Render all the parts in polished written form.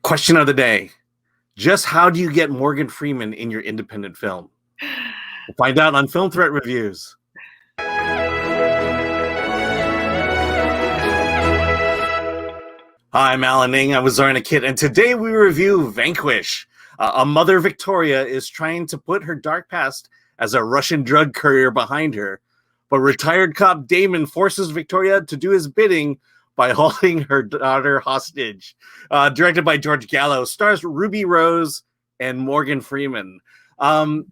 Question of the day. Just how do you get Morgan Freeman in your independent film? We'll find out on Film Threat Reviews. Hi, I'm Alan Ng. I'm with Zorianna Kit, and today we review Vanquish. A mother, Victoria, is trying to put her dark past as a Russian drug courier behind her, but retired cop Damon forces Victoria to do his bidding by holding her daughter hostage. Directed by George Gallo, stars Ruby Rose and Morgan Freeman.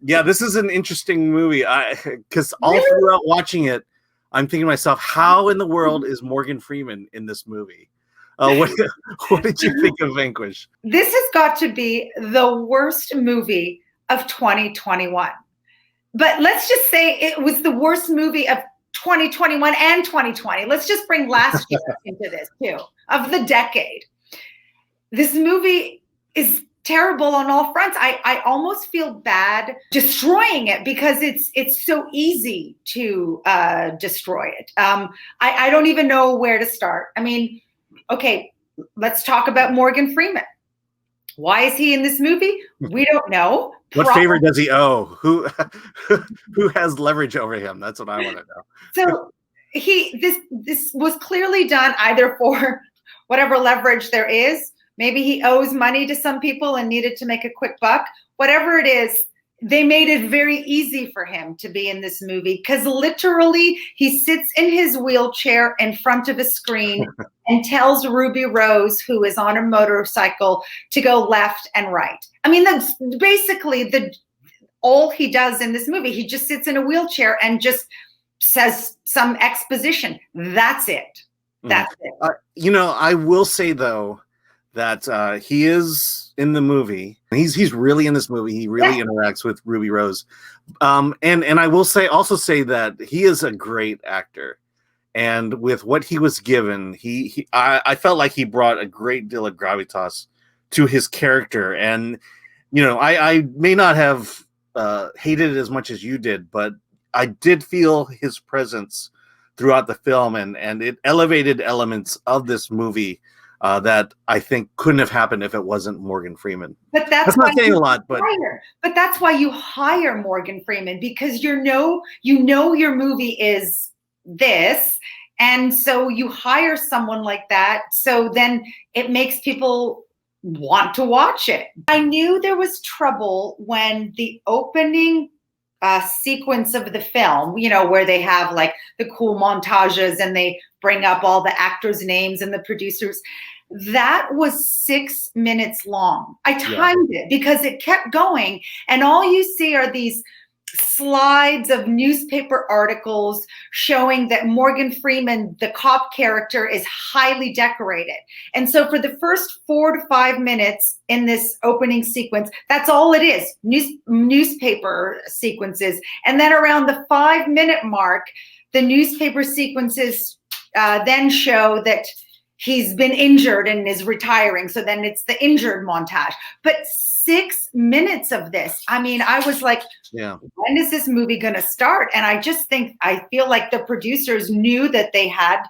This is an interesting movie because all throughout watching it, I'm thinking to myself, how in the world is Morgan Freeman in this movie? What did you think of Vanquish? This has got to be the worst movie of 2021. But let's just say it was the worst movie of 2021 and 2020. Let's just bring last year into this too, of the decade. This movie is terrible on all fronts. I almost feel bad destroying it because it's so easy to destroy it. I don't even know where to start. I mean, okay, let's talk about Morgan Freeman. Why is he in this movie? We don't know. What favor does he owe? Who has leverage over him? That's what I want to know. So this was clearly done either for whatever leverage there is. Maybe he owes money to some people and needed to make a quick buck. Whatever it is, they made it very easy for him to be in this movie because literally he sits in his wheelchair in front of a screen and tells Ruby Rose, who is on a motorcycle, to go left and right. I mean, that's basically all he does in this movie. He just sits in a wheelchair and just says some exposition. That's it. That's it. I will say, though, that he is in the movie. He's really in this movie. He really interacts with Ruby Rose. And I will also say that he is a great actor. And with what he was given, I felt like he brought a great deal of gravitas to his character. And, I may not have hated it as much as you did, but I did feel his presence throughout the film, and it elevated elements of this movie that I think couldn't have happened if it wasn't Morgan Freeman. But that's not saying a lot, but that's why you hire Morgan Freeman, because you know your movie is this, and so you hire someone like that, so then it makes people want to watch it. I knew there was trouble when the opening sequence of the film, where they have like the cool montages and they bring up all the actors' names and the producers. That was 6 minutes long. I timed it because it kept going, and all you see are these slides of newspaper articles showing that Morgan Freeman, the cop character, is highly decorated. And so for the first 4 to 5 minutes in this opening sequence, that's all it is, newspaper sequences. And then around the 5-minute mark, the newspaper sequences then show that he's been injured and is retiring. So then it's the injured montage. But 6 minutes of this, I mean, I was like, when is this movie going to start? And I feel like the producers knew that they had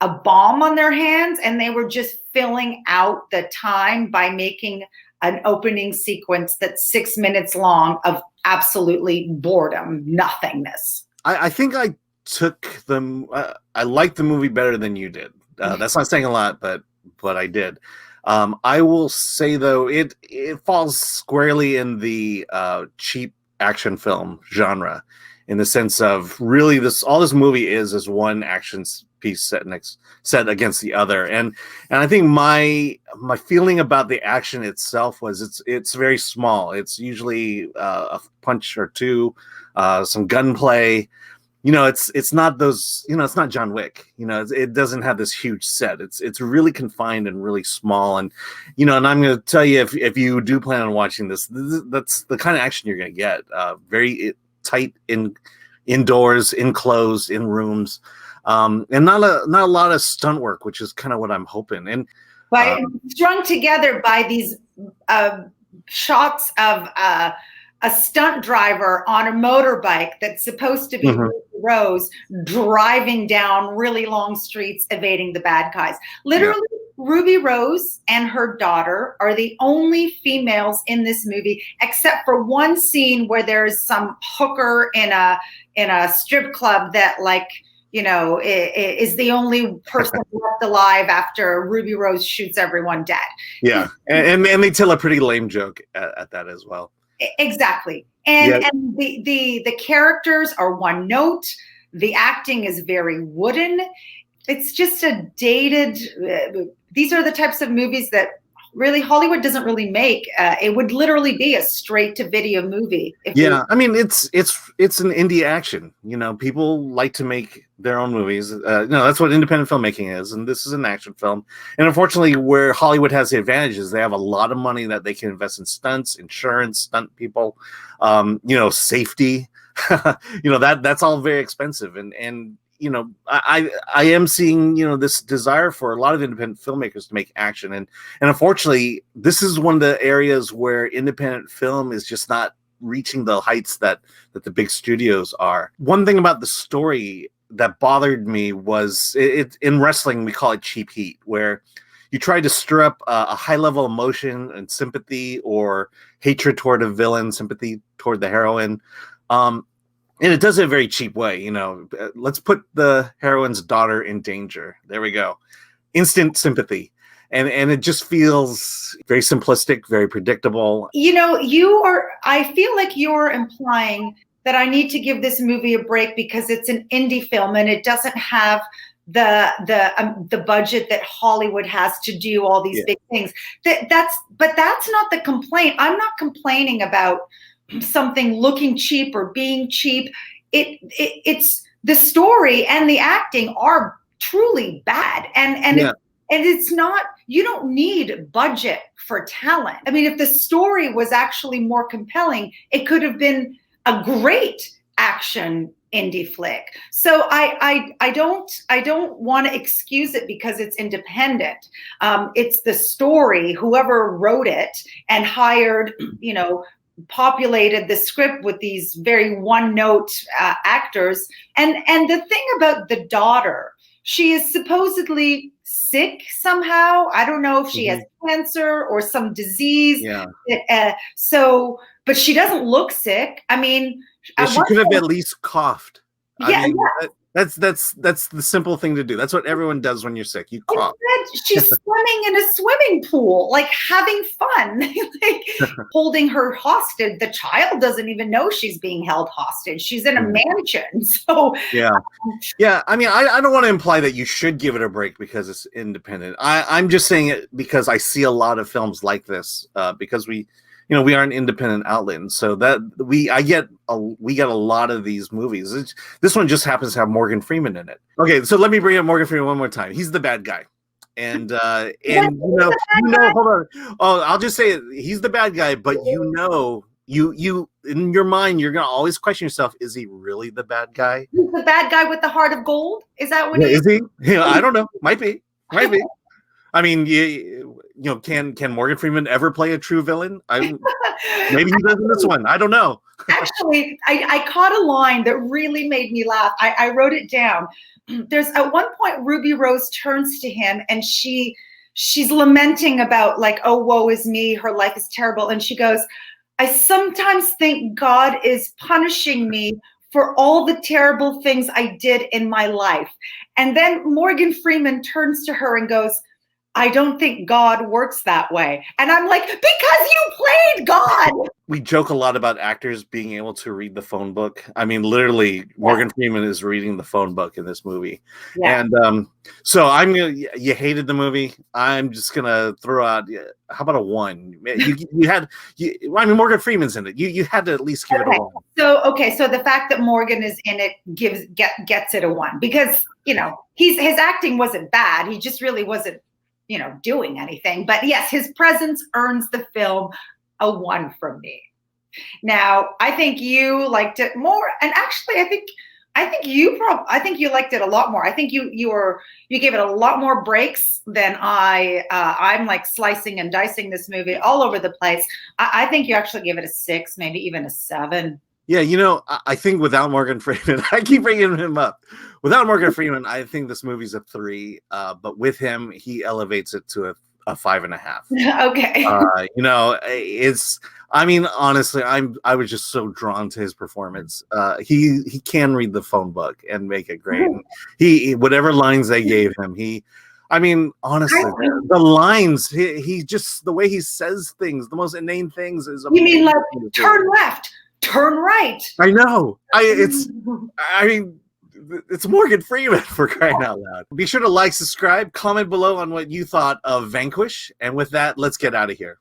a bomb on their hands, and they were just filling out the time by making an opening sequence that's 6 minutes long of absolutely boredom, nothingness. I think I took them. I liked the movie better than you did. That's not saying a lot, but I did. I will say, though, it falls squarely in the cheap action film genre, in the sense of really all this movie is one action piece set against the other, and I think my feeling about the action itself was it's very small. It's usually a punch or two, some gunplay. It's not those, it's not John Wick, it doesn't have this huge set. It's really confined and really small. And, and I'm going to tell you, if you do plan on watching this, that's the kind of action you're going to get. Very tight indoors, enclosed in rooms, and not a lot of stunt work, which is kind of what I'm hoping. And strung together by these shots of a stunt driver on a motorbike that's supposed to be Rose driving down really long streets, evading the bad guys. Literally, Ruby Rose and her daughter are the only females in this movie, except for one scene where there's some hooker in a strip club that, like, you know, is the only person left alive after Ruby Rose shoots everyone dead. Yeah, and they tell a pretty lame joke at that as well. Exactly. And the characters are one note. The acting is very wooden. It's just a dated. These are the types of movies that really Hollywood doesn't really make. It would literally be a straight-to-video movie. I mean, it's an indie action. You know, people like to make their own movies. That's what independent filmmaking is, and this is an action film. And unfortunately, where Hollywood has the advantage is they have a lot of money that they can invest in stunts, insurance, stunt people, safety. That's all very expensive, and I am seeing, this desire for a lot of independent filmmakers to make action. And unfortunately, this is one of the areas where independent film is just not reaching the heights that the big studios are. One thing about the story that bothered me was in wrestling, we call it cheap heat, where you try to stir up a high level emotion and sympathy or hatred toward a villain, sympathy toward the heroine. And it does it a very cheap way. Let's put the heroine's daughter in danger. There we go. Instant sympathy. And it just feels very simplistic, very predictable. I feel like you're implying that I need to give this movie a break because it's an indie film and it doesn't have the budget that Hollywood has to do all these big things. But that's not the complaint. I'm not complaining about something looking cheap or being cheap. It's the story and the acting are truly bad, and it's not. You don't need budget for talent. I mean, if the story was actually more compelling, it could have been a great action indie flick. So I don't want to excuse it because it's independent. It's the story. Whoever wrote it and hired, populated the script with these very one-note actors. And the thing about the daughter, she is supposedly sick somehow. I don't know if she has cancer or some disease. But she doesn't look sick. I mean, she could have at least coughed. That's the simple thing to do. That's what everyone does when you're sick. You cough. She's swimming in a swimming pool, like having fun, like holding her hostage. The child doesn't even know she's being held hostage. She's in a mansion. So yeah. I mean, I don't want to imply that you should give it a break because it's independent. I'm just saying it because I see a lot of films like this because we are an independent outlet, and so that we get a lot of these movies. This one just happens to have Morgan Freeman in it. Okay, so let me bring up Morgan Freeman one more time. He's the bad guy, and hold on. Oh, I'll just say it. He's the bad guy, but you in your mind you're gonna always question yourself: is he really the bad guy? He's the bad guy with the heart of gold. Is that what? Is he? I don't know. Might be. I mean, can Morgan Freeman ever play a true villain? Maybe he does in this one. I don't know. Actually, I caught a line that really made me laugh. I wrote it down. There's at one point Ruby Rose turns to him and she's lamenting about, like, oh, woe is me. Her life is terrible. And she goes, I sometimes think God is punishing me for all the terrible things I did in my life. And then Morgan Freeman turns to her and goes, I don't think God works that way. And I'm like, because you played God. We joke a lot about actors being able to read the phone book. I mean, literally, Morgan Freeman is reading the phone book in this movie. Yeah. And so you hated the movie. I'm just going to throw out, how about a 1? Morgan Freeman's in it. You had to at least give it a 1. So the fact that Morgan is in it gets it a 1 because, his acting wasn't bad. He just really wasn't, doing anything. But yes, his presence earns the film a 1 from me. Now, I think you liked it more, and actually, I think you liked it a lot more. I think you gave it a lot more breaks than I. I'm like slicing and dicing this movie all over the place. I think you actually gave it a 6, maybe even a 7. Yeah, I think without Morgan Freeman, I keep bringing him up. Without Morgan Freeman, I think this movie's a 3. But with him, he elevates it to a 5.5. Okay. It's. I mean, honestly, I was just so drawn to his performance. He can read the phone book and make it great. And whatever lines they gave him, I mean, honestly, the lines, he just the way he says things, the most inane things is You mean amazing. like turn left, turn right? I know. I mean, it's Morgan Freeman, for crying out loud. Be sure to like, subscribe, comment below on what you thought of Vanquish. And with that, let's get out of here.